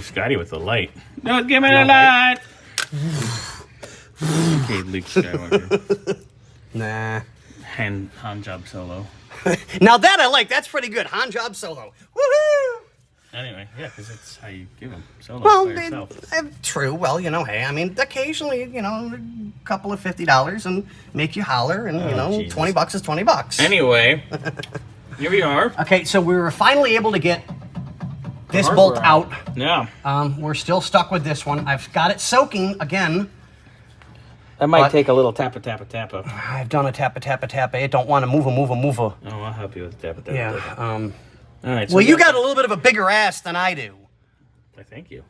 Scotty with the light. No, give me the light. Okay, Luke Skywalker. Nah. Hand job solo. Now that I like. That's pretty good. Hand job solo. Woohoo! Anyway, yeah, because that's how you give them solo Well, by yourself. true. Well, you know, hey, I mean, occasionally, you know, a couple of $50 and make you holler, and you know, Jesus. $20 is $20. Anyway, here we are. Okay, so we were finally able to get this Hardware bolt out. Yeah. We're still stuck with this one. I've got it soaking again. That might But- take a little tappa. I've done a tappa. It don't want to move. Oh, I'll help you with tappa. Yeah. All right. So Well, you got a little bit of a bigger ass than I do. I thank you.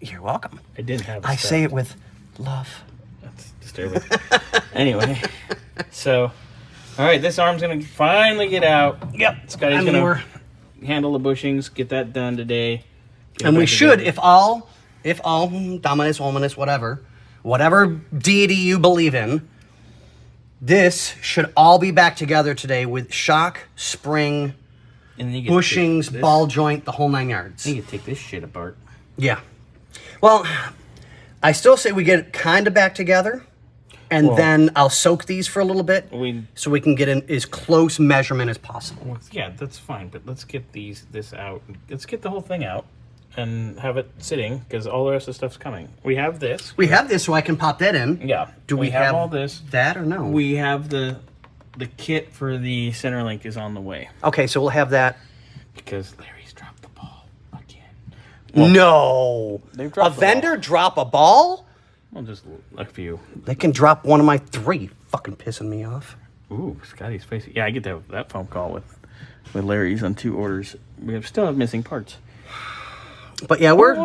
You're welcome. I didn't have. I say it with love. That's disturbing. Anyway, so, all right, this arm's gonna finally get out. Yep. Scotty's gonna handle the bushings, get that done today. And we should, if all, dominus, womanus, whatever deity you believe in, this should all be back together today with shock, spring, and you get bushings, this, ball joint, the whole 9 yards. You can take this shit apart. Yeah. Well, I still say we get it kind of back together, and then I'll soak these for a little bit so we can get an as close measurement as possible. Well, yeah, that's fine, but let's get this out. Let's get the whole thing out and have it sitting, because all the rest of the stuff's coming. We have this. We have this, so I can pop that in. Yeah. Do we have all this? That or no? We have the kit for the center link is on the way. Okay, so we'll have that. Because Larry's dropped the ball again. No. They've dropped a vendor drop a ball? Well, just a few. They can drop one of my 3. Fucking pissing me off. Ooh, Scotty's face. Yeah, I get that phone call with Larry's on 2 orders. We still have missing parts. But yeah, we're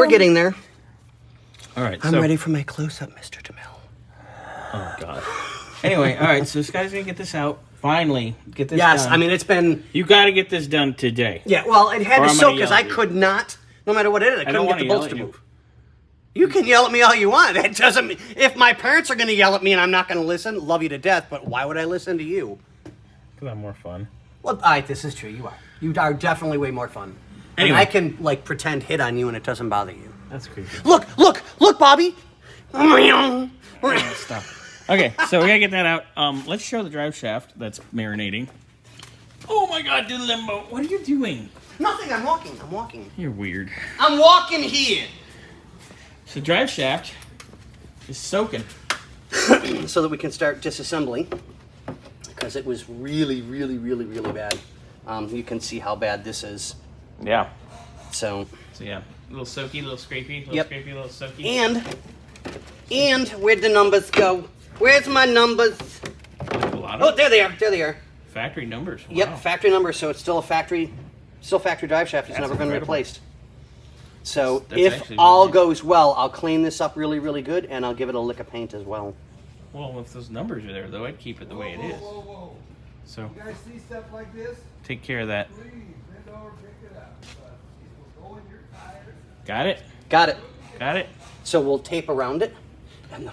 getting there. All right, I'm ready for my close-up, Mr. DeMille. Oh, God. Anyway, all right, so Scotty's going to get this out. Finally, get this done. Yes, I mean, it's been... You got to get this done today. Yeah, well, it had to soak because I could not, no matter what it is, I couldn't get the bolts to move. You can yell at me all you want. It doesn't... If my parents are going to yell at me and I'm not going to listen, love you to death, but why would I listen to you? Because I'm more fun. Well, all right, this is true. You are. You are definitely way more fun. Anyway. And I can, like, pretend hit on you and it doesn't bother you. That's creepy. Look, Bobby! Stop. Okay, so we gotta get that out. Let's show the drive shaft that's marinating. Oh my God, do limbo. What are you doing? Nothing, I'm walking. You're weird. I'm walking here! So drive shaft is soaking. So that we can start disassembling. Because it was really, really, really, really bad. You can see how bad this is. Yeah. So yeah, a little soaky, a little scrapey, scrapey, a little soaky. And where'd the numbers go? Where's my numbers? A lot of Oh, there they are. Factory numbers. Wow. Yep, factory numbers. So it's still a factory drive shaft. It's never been replaced. So if all goes well, I'll clean this up really, really good, and I'll give it a lick of paint as well. Well, if those numbers are there, though, I'd keep it the way it is. Whoa. So You guys see stuff like this? take care of that. Please, bend over, pick it up. It will go in your tires. Got it? Got it. So we'll tape around it. And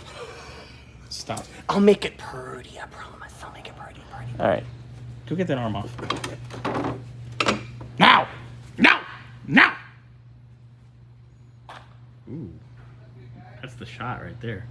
Stop. I'll make it pretty, I promise. I'll make it pretty. All right. Go get that arm off. Now! Ooh. That's the shot right there.